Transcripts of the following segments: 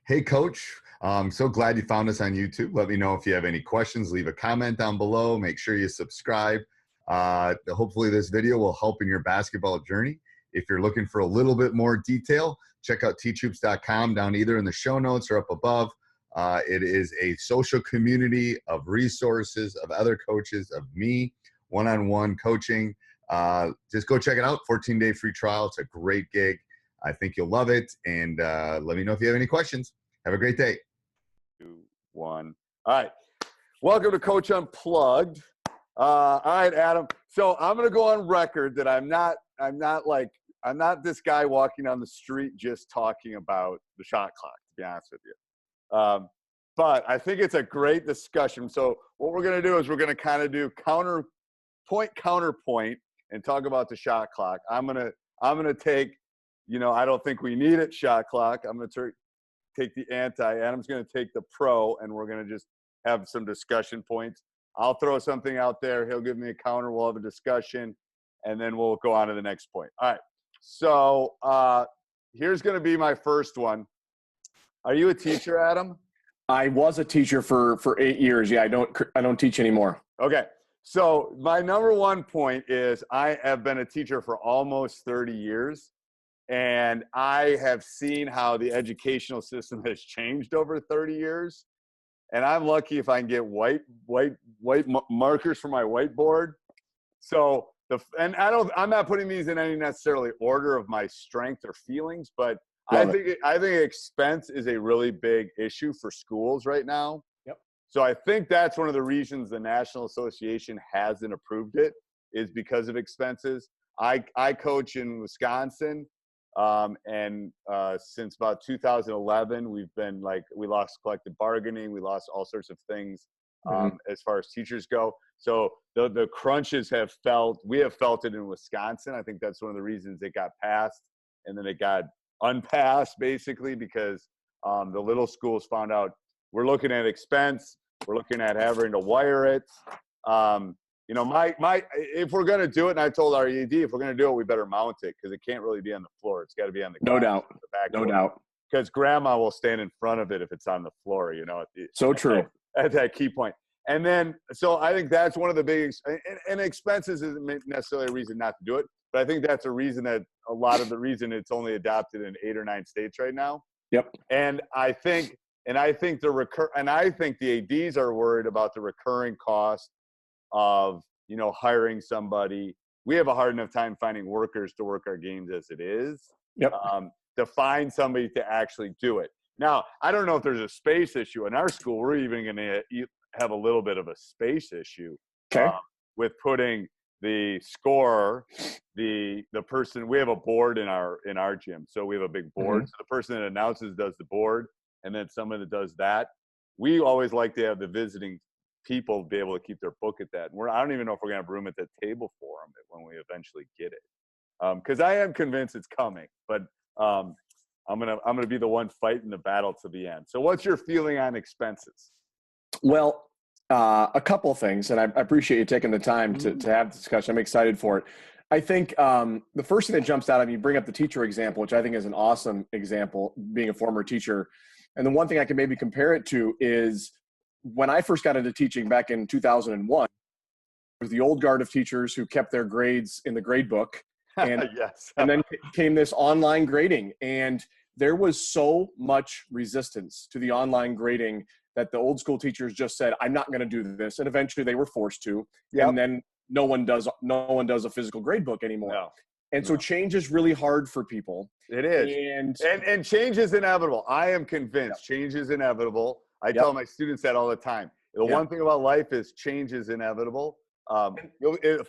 Hey, Coach. I'm so glad you found us on YouTube. Let me know if you have any questions. Leave a comment down below. Make sure you subscribe. Hopefully this video will help in your basketball journey. If you're looking for a little bit more detail, check out teachhoops.com down either in the show notes or up above. It is a social community of resources, of other coaches, of me, one-on-one coaching. Just go check it out. 14-day free trial. It's a great gig. I think you'll love it. And let me know if you have any questions. Have a great day. 2, 1. All right. Welcome to Coach Unplugged. All right, Adam. So I'm going to go on record that I'm not this guy walking down the street just talking about the shot clock, to be honest with you. But I think it's a great discussion. So what we're going to do is we're going to kind of do counterpoint, and talk about the shot clock. I'm going to take, I don't think we need it, shot clock. I'm going to take the anti. Adam's going to take the pro, and we're going to just have some discussion points. I'll throw something out there. He'll give me a counter. We'll have a discussion, and then we'll go on to the next point. All right. So here's going to be my first one. Are you a teacher, Adam? I was a teacher for 8 years. Yeah, I don't teach anymore. Okay. So my number one point is I have been a teacher for almost 30 years. And I have seen how the educational system has changed over 30 years. And I'm lucky if I can get white markers for my whiteboard. So I'm not putting these in any necessarily order of my strength or feelings, but I think expense is a really big issue for schools right now. Yep. So I think that's one of the reasons the National Association hasn't approved it, is because of expenses. I coach in Wisconsin. And since about 2011, we lost collective bargaining. We lost all sorts of things as far as teachers go. So the crunches we have felt it in Wisconsin. I think that's one of the reasons it got passed, and then it got unpassed basically because the little schools found out we're looking at expense. We're looking at having to wire it. If we're going to do it, and I told our ED, if we're going to do it, we better mount it because it can't really be on the floor. It's got to be on the No doubt. No doubt. Because grandma will stand in front of it if it's on the floor, So true. At that key point. And then, so I think that's one of the big, and expenses isn't necessarily a reason not to do it, but I think that's a reason that a lot of the reason it's only adopted in 8 or 9 states right now. Yep. And I think the ADs are worried about the recurring cost of hiring somebody. We have a hard enough time finding workers to work our games as it is. Yep. To find somebody to actually do it. Now, I don't know if there's a space issue in our school. We're even going to have a little bit of a space issue. Okay. With putting the scorer, the person. We have a board in our gym, so we have a big board. Mm-hmm. So the person that announces does the board, and then someone that does that. We always like to have the visiting people be able to keep their book at that. And I don't even know if we're going to have room at the table for them when we eventually get it. Because I am convinced it's coming, but I'm gonna be the one fighting the battle to the end. So what's your feeling on expenses? Well, a couple of things, and I appreciate you taking the time to have the discussion. I'm excited for it. I think the first thing that jumps out at me, you bring up the teacher example, which I think is an awesome example, being a former teacher. And the one thing I can maybe compare it to is when I first got into teaching back in 2001, was the old guard of teachers who kept their grades in the grade book. And, yes. And then came this online grading. And there was so much resistance to the online grading that the old school teachers just said, I'm not going to do this. And eventually they were forced to. Yep. And then no one does a physical grade book anymore. No. And so change is really hard for people. It is. And change is inevitable. I am convinced change is inevitable. I tell my students that all the time. The one thing about life is change is inevitable.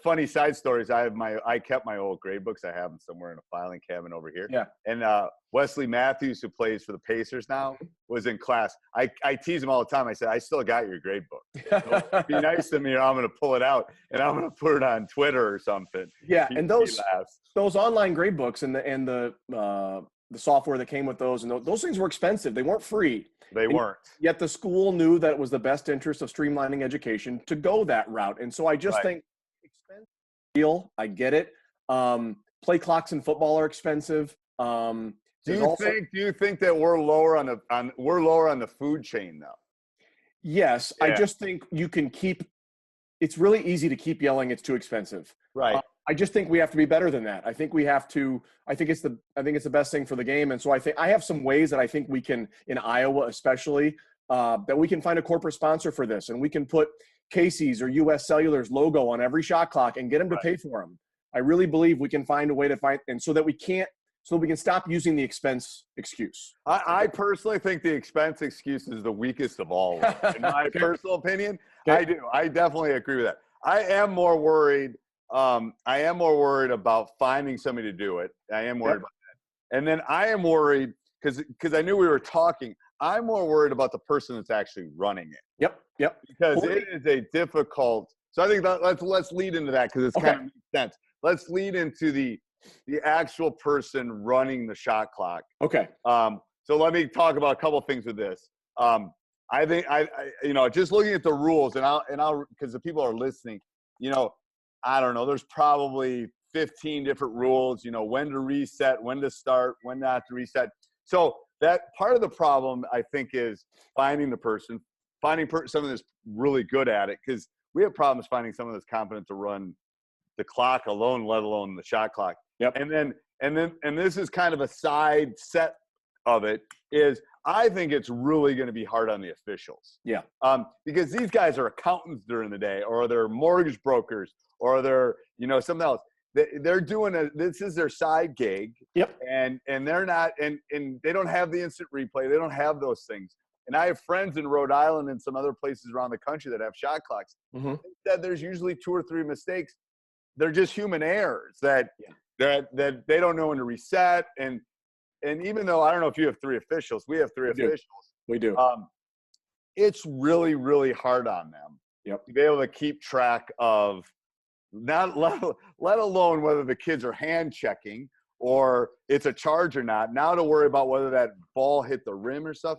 Funny side stories. I kept my old grade books. I have them somewhere in a filing cabinet over here. Yeah. And Wesley Matthews, who plays for the Pacers now, was in class. I tease him all the time. I said, I still got your grade book. So be nice to me, or I'm going to pull it out and I'm going to put it on Twitter or something. Yeah, and those online grade books and the software that came with those, and those things were expensive. They weren't free. They weren't. Yet the school knew that it was the best interest of streamlining education to go that route. And so I just think expensive deal. I get it. Play clocks in football are expensive. Do you think that we're lower on the food chain though? Yes, Yeah. I just think you can keep. It's really easy to keep yelling it's too expensive. Right. I just think we have to be better than that. I think we have to. I think it's the best thing for the game. And so I have some ways that I think we can, in Iowa especially, that we can find a corporate sponsor for this, and we can put Casey's or U.S. Cellular's logo on every shot clock and get them to pay for them. I really believe we can find a way to find, and so that we can stop using the expense excuse. I personally think the expense excuse is the weakest of all. In my personal opinion, I do. I definitely agree with that. I am more worried about finding somebody to do it. I am worried about that. And then I am worried because I knew we were talking. I'm more worried about the person that's actually running it. Yep. Because it is a difficult. So I think let's lead into that because it's kind of makes sense. Let's lead into the actual person running the shot clock. Okay. So let me talk about a couple of things with this. I think just looking at the rules and I'll because the people are listening, I don't know, there's probably 15 different rules, when to reset, when to start, when not to reset. So that part of the problem I think is finding the person, someone that's really good at it, because we have problems finding someone that's competent to run the clock alone, let alone the shot clock. Yep. And this is kind of a side set of it is I think it's really going to be hard on the officials. Yeah. Because these guys are accountants during the day, or they're mortgage brokers, or they're, something else. They're doing this is their side gig. Yep. And they're not, and they don't have the instant replay. They don't have those things. And I have friends in Rhode Island and some other places around the country that have shot clocks. Mm-hmm. They said there's usually 2 or 3 mistakes. They're just human errors that they don't know when to reset. And even though I don't know if you have 3 officials, we have 3 officials. We do. It's really, really hard on them to be able to keep track of not let alone whether the kids are hand checking or it's a charge or not. Now to worry about whether that ball hit the rim or stuff.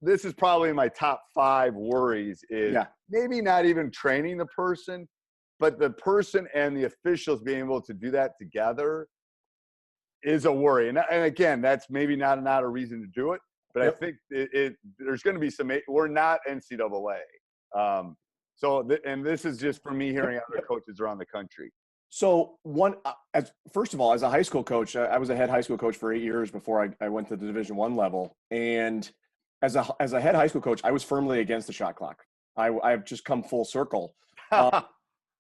This is probably my top 5 worries is maybe not even training the person, but the person and the officials being able to do that together is a worry. And again, that's maybe not a reason to do it, but I think there's going to be some. We're not NCAA, and this is just from me hearing other coaches around the country. So first of all, as a high school coach, I was a head high school coach for 8 years before I went to the Division I level, and as a head high school coach, I was firmly against the shot clock. I've just come full circle.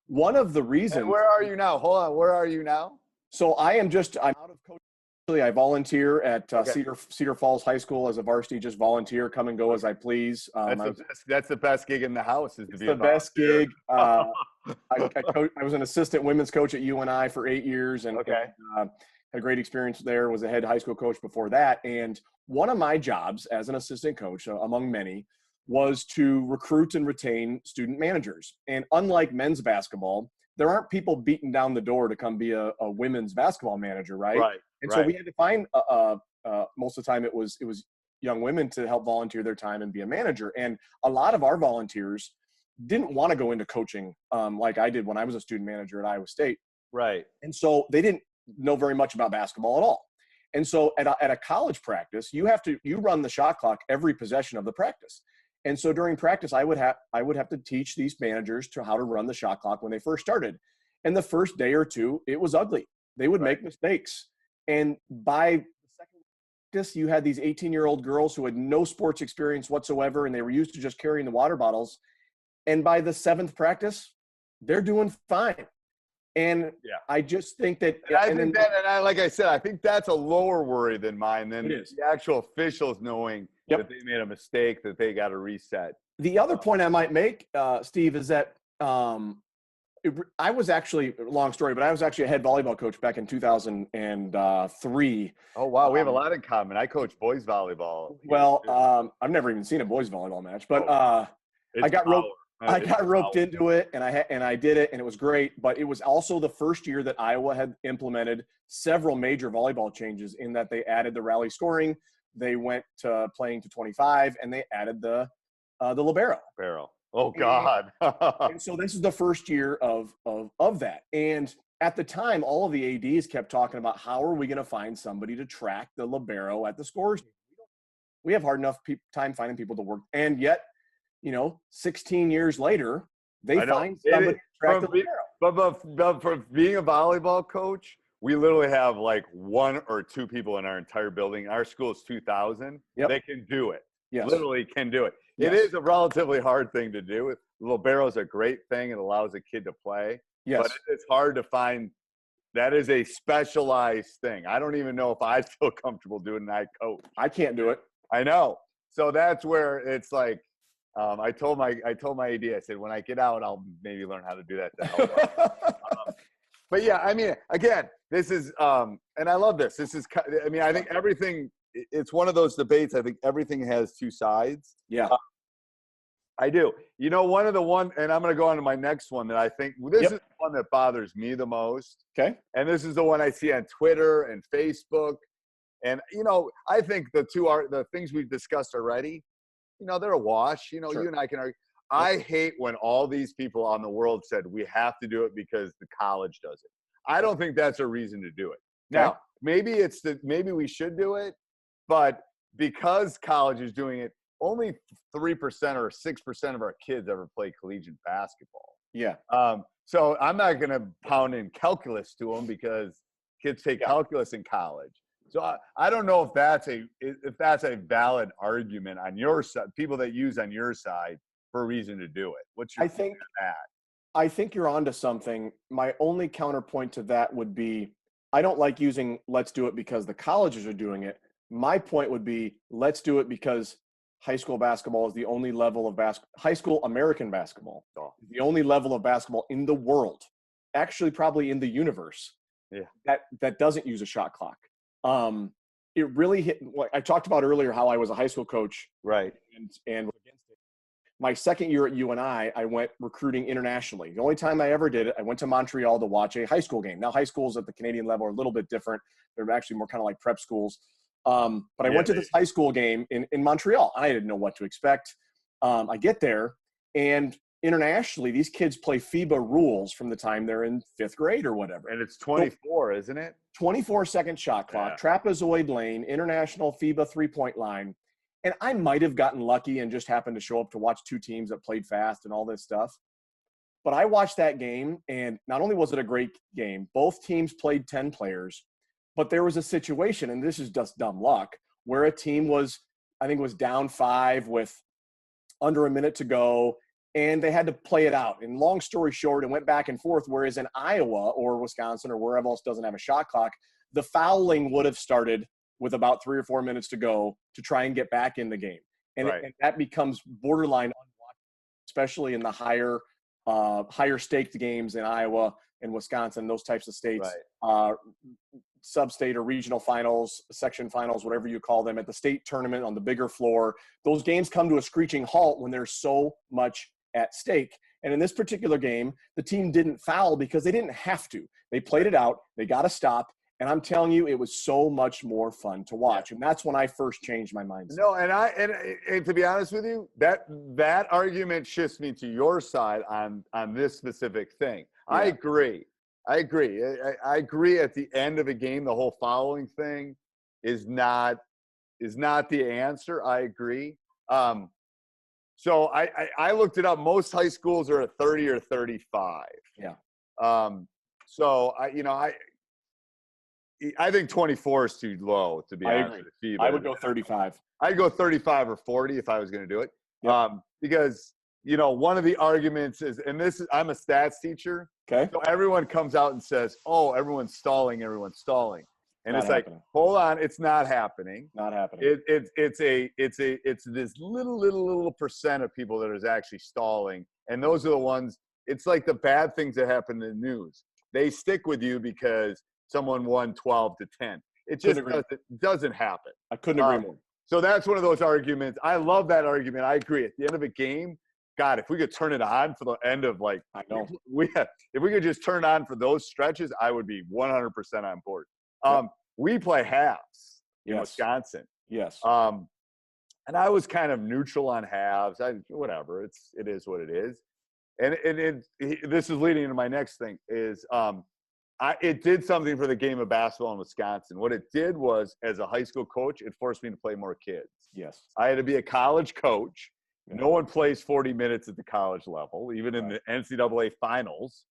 One of the reasons. And where are you now? Hold on. Where are you now? So I'm out of coaching. I volunteer at Cedar Falls High School as a varsity, just volunteer, come and go as I please. That's the best gig in the house. It's the best gig. I was an assistant women's coach at UNI for 8 years and had a great experience there, was a head high school coach before that. And one of my jobs as an assistant coach, among many, was to recruit and retain student managers. And unlike men's basketball, there aren't people beating down the door to come be a women's basketball manager, right? And so we had to find most of the time it was young women to help volunteer their time and be a manager. And a lot of our volunteers didn't want to go into coaching like I did when I was a student manager at Iowa State. Right. And so they didn't know very much about basketball at all. And so at a college practice, you run the shot clock every possession of the practice. And so during practice, I would have to teach these managers how to run the shot clock when they first started. And the first day or two, it was ugly. They would make mistakes. And by the second practice, you had these 18-year-old girls who had no sports experience whatsoever, and they were used to just carrying the water bottles. And by the 7th practice, they're doing fine. And I just think that – like I said, I think that's a lower worry than mine, than the actual officials knowing that they made a mistake, that they got to reset. The other point I might make, Steve, is that I was actually – long story, but I was actually a head volleyball coach back in 2003. Oh, wow. We have a lot in common. I coach boys volleyball. Well, I've never even seen a boys volleyball match, but I got roped into it, and I did it, and it was great. But it was also the first year that Iowa had implemented several major volleyball changes in that they added the rally scoring, they went to playing to 25, and they added the libero. Oh God! And so this is the first year of that. And at the time, all of the ADs kept talking about how are we going to find somebody to track the libero at the scores. We have hard enough time finding people to work. And yet, 16 years later, they find somebody to track the libero. But for being a volleyball coach, we literally have like 1 or 2 people in our entire building. Our school is 2,000. Yep. They can do it. Yes. Literally can do it. Yes. It is a relatively hard thing to do. Libero is a great thing. It allows a kid to play. Yes. But it's hard to find. That is a specialized thing. I don't even know if I feel comfortable doing it. I coach. I can't do it. I know. So that's where it's like, I told my AD, I said, when I get out, I'll maybe learn how to do that to help. But yeah, I mean, again, this is, and I love this. This is, I mean, I think everything, it's one of those debates. I think everything has 2 sides. Yeah. I do. And I'm going to go on to my next one that I think, this is the one that bothers me the most. Okay. And this is the one I see on Twitter and Facebook. And, I think the things we've discussed already, they're a wash. Sure. You and I can argue. I hate when all these people on the world said we have to do it because the college does it. I don't think that's a reason to do it. Now, maybe we should do it, but because college is doing it, only 3% or 6% of our kids ever play collegiate basketball. Yeah. So I'm not going to pound in calculus to them because kids take calculus in college. So I don't know if that's a valid argument on your side, people that use on your side for a reason to do it. What's your opinion on that? I think you're onto something. My only counterpoint to that would be, I don't like using let's do it because the colleges are doing it. My point would be, let's do it because high school basketball is the only level of high school American basketball, the only level of basketball in the world, actually probably in the universe, that doesn't use a shot clock. It really hit. I talked about earlier how I was a high school coach, right? And my second year at UNI, I went recruiting internationally. The only time I ever did it, I went to Montreal to watch a high school game. Now, high schools at the Canadian level are a little bit different. They're actually more kind of like prep schools. But I went to this high school game in Montreal. I didn't know what to expect. I get there, and internationally, these kids play FIBA rules from the time they're in 5th grade or whatever. And it's 24, isn't it? 24-second shot clock, trapezoid lane, international FIBA three-point line. And I might have gotten lucky and just happened to show up to watch 2 teams that played fast and all this stuff. But I watched that game, and not only was it a great game, both teams played 10 players, but there was a situation, and this is just dumb luck, where a team was down 5 with under a minute to go, and they had to play it out. And long story short, it went back and forth, whereas in Iowa or Wisconsin or wherever else doesn't have a shot clock, the fouling would have started with about 3 or 4 minutes to go to try and get back in the game. And, and that becomes borderline unwatchable, especially in the higher staked games in Iowa and Wisconsin, those types of states, sub-state or regional finals, section finals, whatever you call them, at the state tournament on the bigger floor. Those games come to a screeching halt when there's so much at stake. And in this particular game, the team didn't foul because they didn't have to. They played it out. They got to stop. And I'm telling you, it was so much more fun to watch. And that's when I first changed my mindset. No, and to be honest with you, that argument shifts me to your side on this specific thing. Yeah. I agree. I agree at the end of a game, the whole following thing is not the answer. I agree. So I looked it up. Most high schools are at 30 or 35. Yeah. So I think 24 is too low, to be honest with you. I would go 35. I'd go 35 or 40 if I was going to do it. Yep. Because, one of the arguments is, and I'm a stats teacher. Okay. So everyone comes out and says, oh, everyone's stalling. And Not it's happening. like, hold on, it's not happening. Not happening. It's this little percent of people that is actually stalling. And those are the ones, it's like the bad things that happen in the news. They stick with you because someone won 12-10. It just doesn't happen. I couldn't agree more. So that's one of those arguments. I love that argument. I agree. At the end of a game, God, if we could turn it on for the end of I know. If we could just turn it on for those stretches, I would be 100% on board. We play halves in Wisconsin. Yes. And I was kind of neutral on halves. Whatever. It is what it is. And this is leading into my next thing is it did something for the game of basketball in Wisconsin. What it did was, as a high school coach, it forced me to play more kids. Yes. I had to be a college coach. No one plays 40 minutes at the college level, even in the NCAA finals.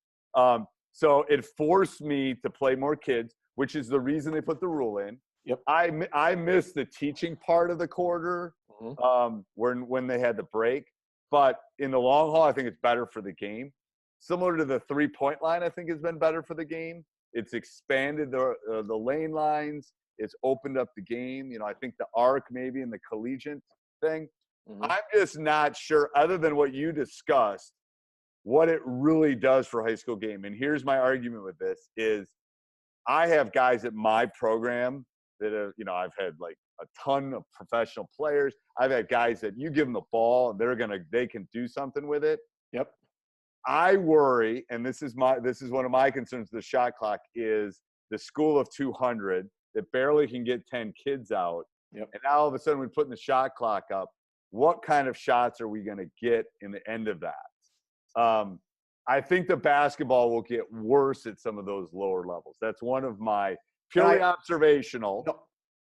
So it forced me to play more kids, which is the reason they put the rule in. Yep. I missed the teaching part of the quarter when they had the break. But in the long haul, I think it's better for the game. Similar to the three-point line, I think has been better for the game. It's expanded the lane lines. It's opened up the game. I think the arc maybe in the collegiate thing. I'm just not sure, other than what you discussed, what it really does for a high school game. And here's my argument with this is I have guys at my program that have, I've had like a ton of professional players. I've had guys that you give them the ball and they can do something with it. Yep. I worry, and this is one of my concerns, the shot clock, is the school of 200 that barely can get 10 kids out. Yep. And now all of a sudden we're putting the shot clock up. What kind of shots are we going to get in the end of that? I think the basketball will get worse at some of those lower levels. That's one of my purely observational. No,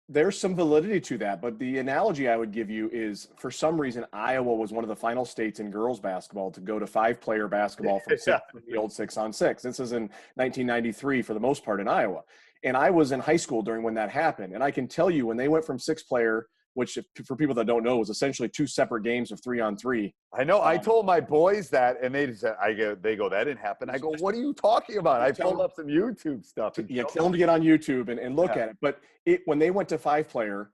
there's some validity to that, but the analogy I would give you is, for some reason, Iowa was one of the final states in girls basketball to go to 5-player basketball from the old 6-on-6. This is in 1993 for the most part in Iowa. And I was in high school when that happened. And I can tell you, when they went from 6-player, which for people that don't know was essentially 2 separate games of 3-on-3. I know. I told my boys that, and they said, they go, that didn't happen. I go, what are you talking about? I pulled up some YouTube stuff. Yeah, tell them to get on YouTube and look at it. But when they went to 5-player,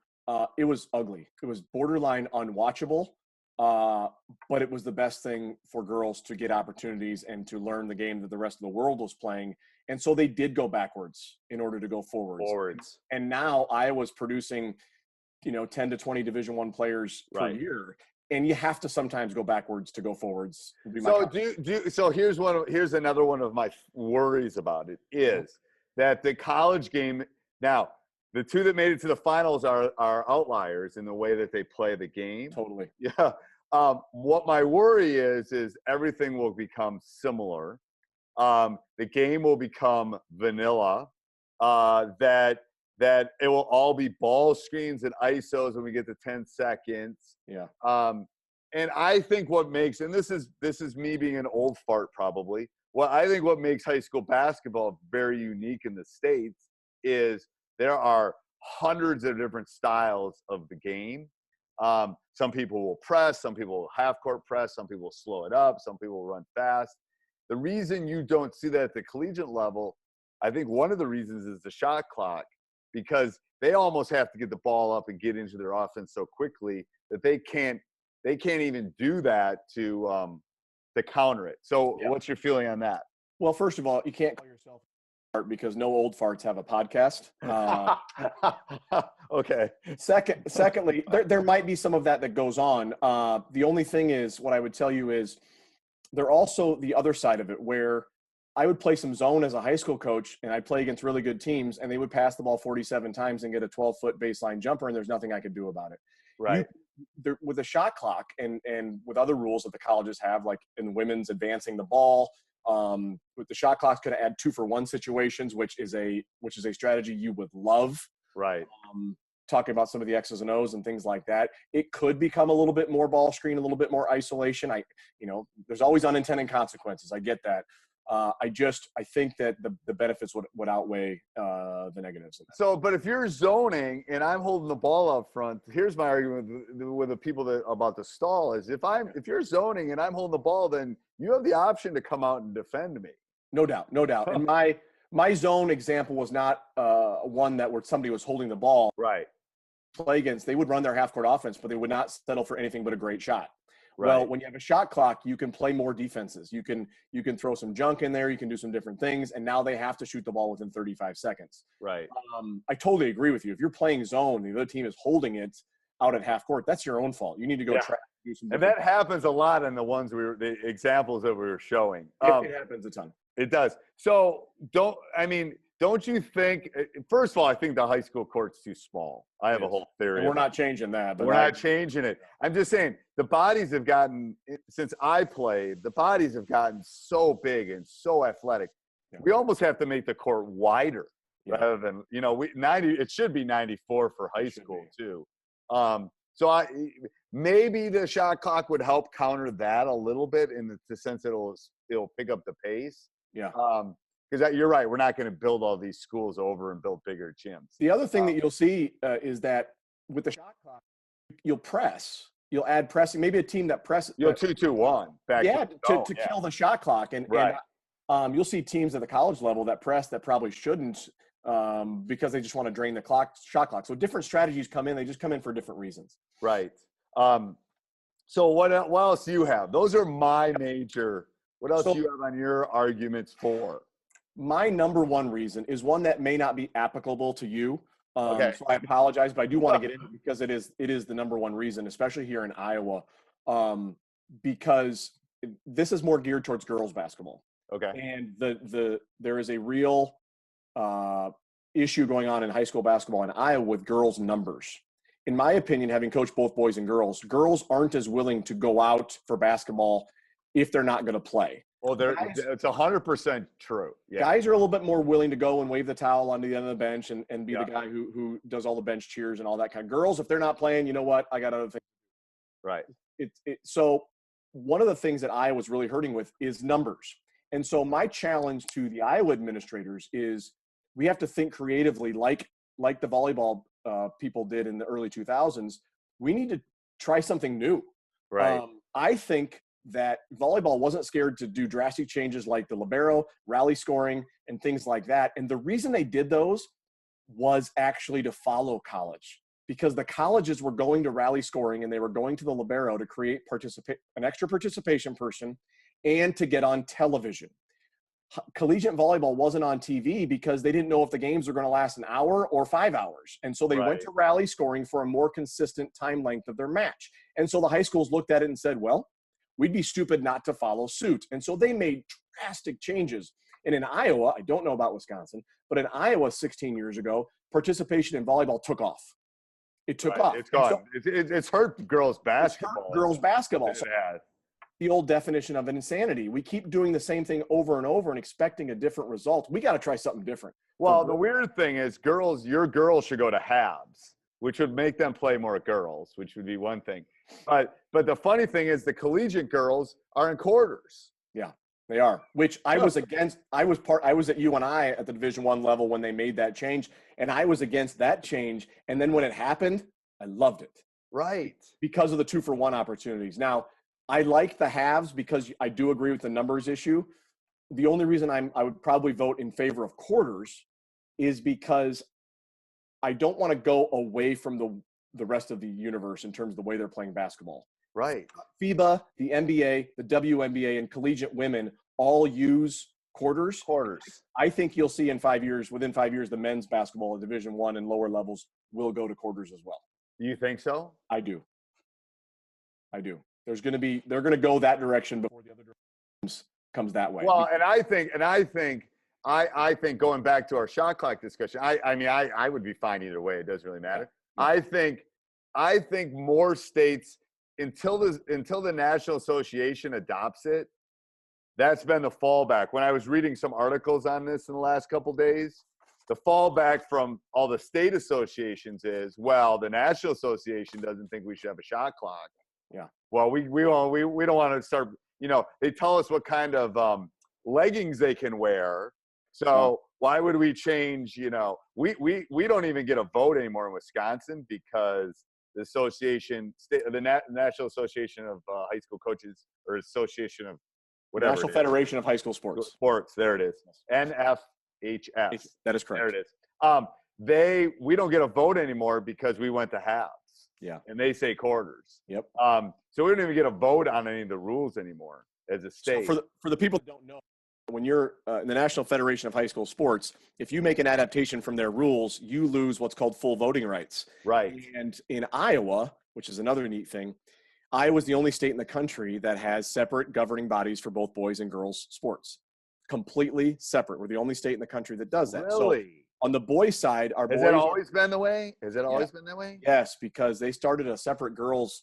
it was ugly. It was borderline unwatchable, but it was the best thing for girls to get opportunities and to learn the game that the rest of the world was playing. And so they did go backwards in order to go forwards. And now Iowa's producing – 10 to 20 Division I players per year, and you have to sometimes go backwards to go forwards. So here's another one of my worries about it is that the college game. Now, the 2 that made it to the finals are outliers in the way that they play the game. Totally. Yeah. What my worry is everything will become similar. The game will become vanilla. That it will all be ball screens and ISOs when we get to 10 seconds. Yeah. And I think what makes, and this is me being an old fart probably, what makes high school basketball very unique in the States is there are hundreds of different styles of the game. Some people will press, some people will half-court press, some people will slow it up, some people will run fast. The reason you don't see that at the collegiate level, I think one of the reasons is the shot clock. Because they almost have to get the ball up and get into their offense so quickly that they can't even do that to counter it. So what's your feeling on that? Well, first of all, you can't call yourself a fart because no old farts have a podcast. Okay. Secondly, there might be some of that goes on. The only thing is, what I would tell you is, they're also the other side of it, where I would play some zone as a high school coach, and I'd play against really good teams, and they would pass the ball 47 times and get a 12-foot baseline jumper, and there's nothing I could do about it. Right. With a shot clock and with other rules that the colleges have, like in women's advancing the ball, with the shot clock's going to add 2-for-1 situations, which is a strategy you would love. Right. Talking about some of the X's and O's and things like that, it could become a little bit more ball screen, a little bit more isolation. There's always unintended consequences. I get that. I think that the benefits would outweigh the negatives. So, but if you're zoning and I'm holding the ball up front, here's my argument with the people about the stall is if you're zoning and I'm holding the ball, then you have the option to come out and defend me. No doubt. And my zone example was not one where somebody was holding the ball. Right. Play against, they would run their half-court offense, but they would not settle for anything but a great shot. Right. Well, when you have a shot clock, you can play more defenses. You can throw some junk in there. You can do some different things. And now they have to shoot the ball within 35 seconds. Right. I totally agree with you. If you're playing zone, the other team is holding it out at half court, that's your own fault. You need to go try to do some. And that happens a lot in the examples that we were showing. It happens a ton. It does. So don't you think, first of all, I think the high school court's too small. I have a whole theory. And we're not changing that. But we're not changing it. I'm just saying the bodies have gotten, since I played, the bodies have gotten so big and so athletic. We almost have to make the court wider rather than, it should be 94 for high school too. So maybe the shot clock would help counter that a little bit in the sense it'll pick up the pace. Yeah. Because you're right, we're not going to build all these schools over and build bigger gyms. The other thing that you'll see is that with the shot clock, you'll press. You'll add pressing. Maybe a team that presses. 2-2-1 back. To kill the shot clock, and you'll see teams at the college level that press that probably shouldn't because they just want to drain the shot clock. So different strategies come in. They just come in for different reasons. Right. So what else do you have? Those are my major. What else do you have on your arguments for? My number one reason is one that may not be applicable to you. So I apologize, but I do want to get into it because it is the number one reason, especially here in Iowa, because this is more geared towards girls basketball. Okay. And there is a real issue going on in high school basketball in Iowa with girls' numbers. In my opinion, having coached both boys and girls aren't as willing to go out for basketball if they're not going to play. Well, it's 100% true. Yeah. Guys are a little bit more willing to go and wave the towel onto the end of the bench and be the guy who does all the bench cheers and all that kind of. Girls, if they're not playing, you know what? I got other things. Right. So one of the things that Iowa's really hurting with is numbers. And so my challenge to the Iowa administrators is we have to think creatively like the volleyball people did in the early 2000s. We need to try something new. Right. I think that volleyball wasn't scared to do drastic changes like the libero, rally scoring, and things like that. And the reason they did those was actually to follow college, because the colleges were going to rally scoring and they were going to the libero to create an extra participation person and to get on television. Collegiate volleyball wasn't on TV because they didn't know if the games were going to last an hour or 5 hours. And so they went to rally scoring for a more consistent time length of their match. And so the high schools looked at it and said, well, we'd be stupid not to follow suit. And so they made drastic changes. And in Iowa, I don't know about Wisconsin, but in Iowa 16 years ago, participation in volleyball took off. It took off. It's gone. So, it's hurt girls basketball. So the old definition of insanity. We keep doing the same thing over and over and expecting a different result. We got to try something different. Well, the weird thing is your girls should go to halves, which would make them play more girls, which would be one thing. But the funny thing is the collegiate girls are in quarters. Yeah, they are, which I was against. I was at UNI at the Division I level when they made that change, and I was against that change. And then when it happened, I loved it. Right. Because of the 2-for-1 opportunities. Now, I like the halves because I do agree with the numbers issue. The only reason I would probably vote in favor of quarters is because I don't want to go away from the rest of the universe in terms of the way they're playing basketball. Right. FIBA, the NBA, the WNBA, and collegiate women all use quarters. I think you'll see within 5 years, the men's basketball at Division I and lower levels will go to quarters as well. You think so? I do. They're going to go that direction before the other direction comes that way. Well, and I think going back to our shot clock discussion, I would be fine either way. It doesn't really matter. I think more states, until the National Association adopts it, that's been the fallback. When I was reading some articles on this in the last couple of days, the fallback from all the state associations is, well, the National Association doesn't think we should have a shot clock. Yeah. Well, we don't want to start. They tell us what kind of leggings they can wear. So why would we change? We don't even get a vote anymore in Wisconsin because the National Association of High School Coaches, or Association of whatever. National Federation of High School Sports. There it is. NFHS. That is correct. There it is. We don't get a vote anymore because we went to halves. Yeah. And they say quarters. Yep. So we don't even get a vote on any of the rules anymore as a state. So for the people that don't know, when you're in the National Federation of High School Sports, if you make an adaptation from their rules, you lose what's called full voting rights. Right. And in Iowa, which is another neat thing, Iowa's the only state in the country that has separate governing bodies for both boys and girls sports. Completely separate. We're the only state in the country that does that. Really? So on the boys' side, Has it always been the way? Has it always been that way? Yes, because they started a separate girls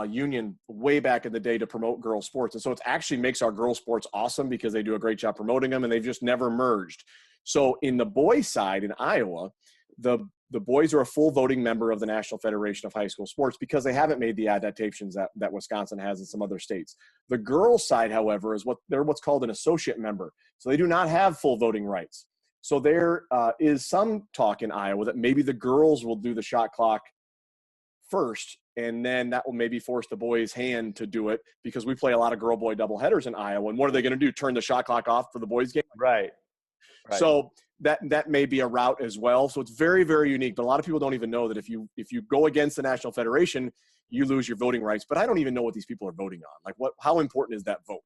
union way back in the day to promote girls sports. And so it actually makes our girls sports awesome because they do a great job promoting them, and they've just never merged. So in the boys side in Iowa, the boys are a full voting member of the National Federation of High School Sports because they haven't made the adaptations that Wisconsin has in some other states. The girls side, however, they're what's called an associate member. So they do not have full voting rights. So there is some talk in Iowa that maybe the girls will do the shot clock first, and then that will maybe force the boys' hand to do it because we play a lot of girl-boy doubleheaders in Iowa. And what are they going to do? Turn the shot clock off for the boys' game? Right. So that may be a route as well. So it's very, very unique. But a lot of people don't even know that if you go against the National Federation, you lose your voting rights. But I don't even know what these people are voting on. Like, how important is that vote?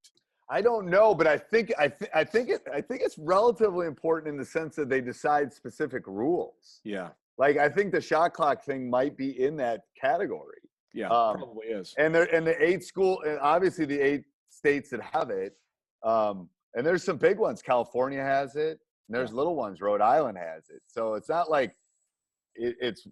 I don't know, but I think it's relatively important in the sense that they decide specific rules. Yeah. Like, I think the shot clock thing might be in that category. Yeah, probably is. And the 8 school, and obviously the 8 states that have it. And there's some big ones. California has it. And there's little ones. Rhode Island has it. So it's not like it's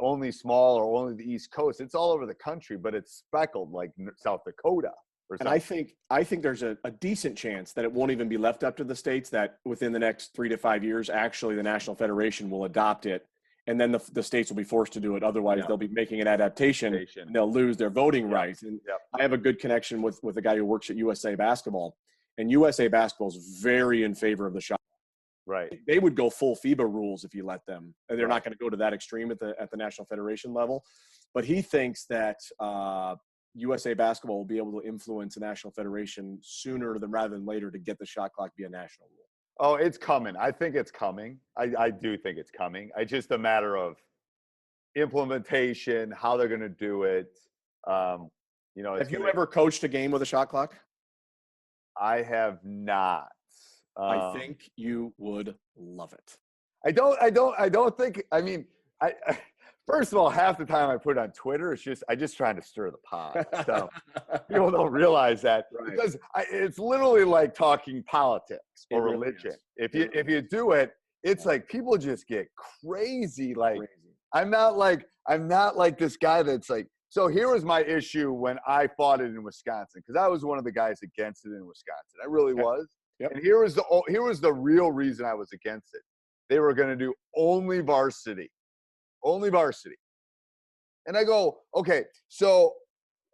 only small or only the East Coast. It's all over the country, but it's speckled like South Dakota. And I think there's a decent chance that it won't even be left up to the states, that within the next 3 to 5 years, actually the National Federation will adopt it. And then the states will be forced to do it. Otherwise, they'll be making an adaptation and they'll lose their voting rights. And I have a good connection with a guy who works at USA Basketball. And USA Basketball is very in favor of the shot. Right. They would go full FIBA rules if you let them. And they're not going to go to that extreme at the National Federation level. But he thinks that USA Basketball will be able to influence the National Federation sooner rather than later to get the shot clock be a national rule. Oh, it's coming. I think it's coming. I do think it's coming. It's just a matter of implementation, how they're going to do it. Have you ever coached a game with a shot clock? I have not. I think you would love it. I don't think. I mean, first of all, half the time I put it on Twitter, I just trying to stir the pot. So people don't realize that because it's literally like talking politics or religion. If you do it, it's like people just get crazy. Like I'm not like this guy that's like. So here was my issue when I fought it in Wisconsin, because I was one of the guys against it in Wisconsin. I really was. Yep. And here was the real reason I was against it. They were going to do only varsity. And I go, okay, so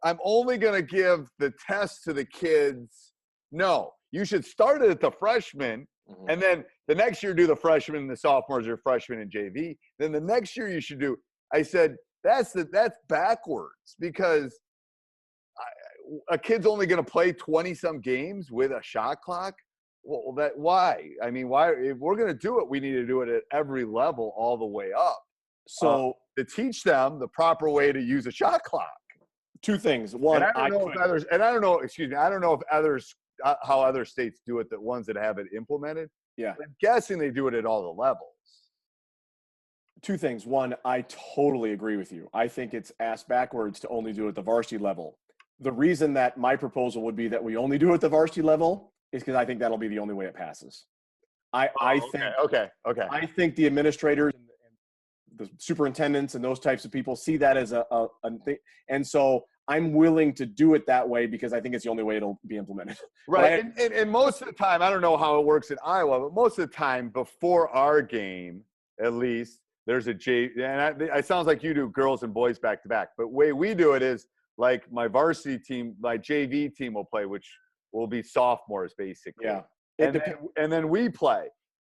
I'm only going to give the test to the kids. No, you should start it at the freshmen. Mm-hmm. And then the next year do the freshmen and the sophomores or freshmen in JV. Then the next year you should do, I said, that's backwards, because a kid's only going to play 20-some games with a shot clock. Well, why? I mean, why? If we're going to do it, we need to do it at every level all the way up. So to teach them the proper way to use a shot clock. 2 things. One, I don't know if others, how other states do it, the ones that have it implemented. Yeah. I'm guessing they do it at all the levels. 2 things. One, I totally agree with you. I think it's ass backwards to only do it at the varsity level. The reason that my proposal would be that we only do it at the varsity level is because I think that'll be the only way it passes. I think the administrators and the superintendents and those types of people see that as a thing. And so I'm willing to do it that way because I think it's the only way it'll be implemented. Right. And most of the time, I don't know how it works in Iowa, but most of the time before our game, at least, there's a J, and it sounds like you do girls and boys back to back. But the way we do it is, like, my varsity team, my JV team will play, which will be sophomores basically. Yeah. And then we play.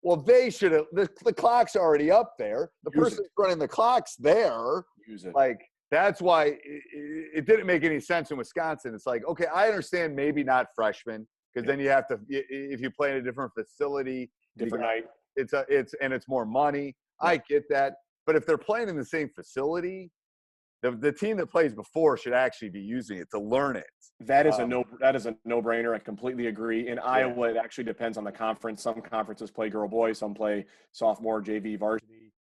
Well, they should have. The clock's already up there. The person running the clock's there. Use it. Like, that's why it didn't make any sense in Wisconsin. It's like, okay, I understand maybe not freshmen, because then you have to, if you play in a different facility, different night. It's more money. Yeah. I get that. But if they're playing in the same facility, the team that plays before should actually be using it to learn it. That is a no-brainer. I completely agree. In Iowa, it actually depends on the conference. Some conferences play girl boy, some play sophomore, JV, varsity.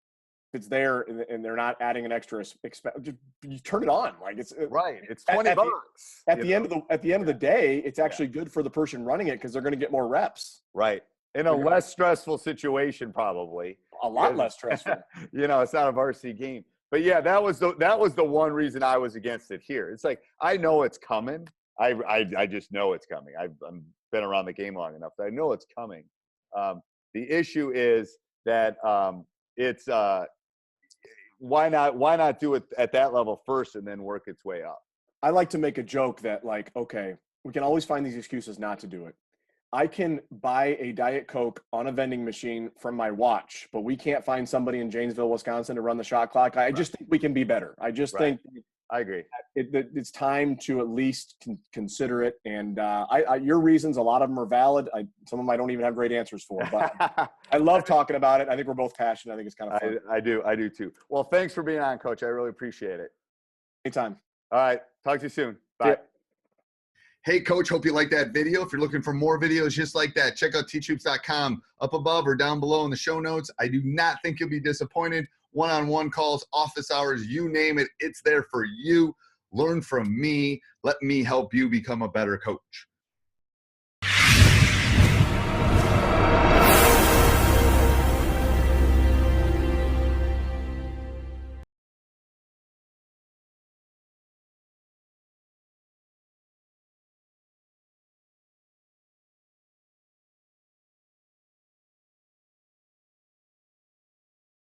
If it's there and they're not adding an extra expense, you turn it on. Like, it's right. It's $20. At the end of the day, it's actually good for the person running it because they're going to get more reps. Right. In a less stressful situation, probably. A lot less stressful. It's not a varsity game. But yeah, that was the one reason I was against it here. It's like I know it's coming. I just know it's coming. I've been around the game long enough that I know it's coming. The issue is that it's why not do it at that level first and then work its way up? I like to make a joke that, like, okay, we can always find these excuses not to do it. I can buy a Diet Coke on a vending machine from my watch, but we can't find somebody in Janesville, Wisconsin to run the shot clock. I just think we can be better. I just think I agree. It's time to at least consider it. And your reasons, a lot of them are valid. Some of them I don't even have great answers for, but I love talking about it. I think we're both passionate. I think it's kind of fun. I do too. Well, thanks for being on, Coach. I really appreciate it. Anytime. All right. Talk to you soon. Bye. Hey, Coach, hope you like that video. If you're looking for more videos just like that, check out teachhoops.com up above or down below in the show notes. I do not think you'll be disappointed. One-on-one calls, office hours, you name it, it's there for you. Learn from me. Let me help you become a better coach.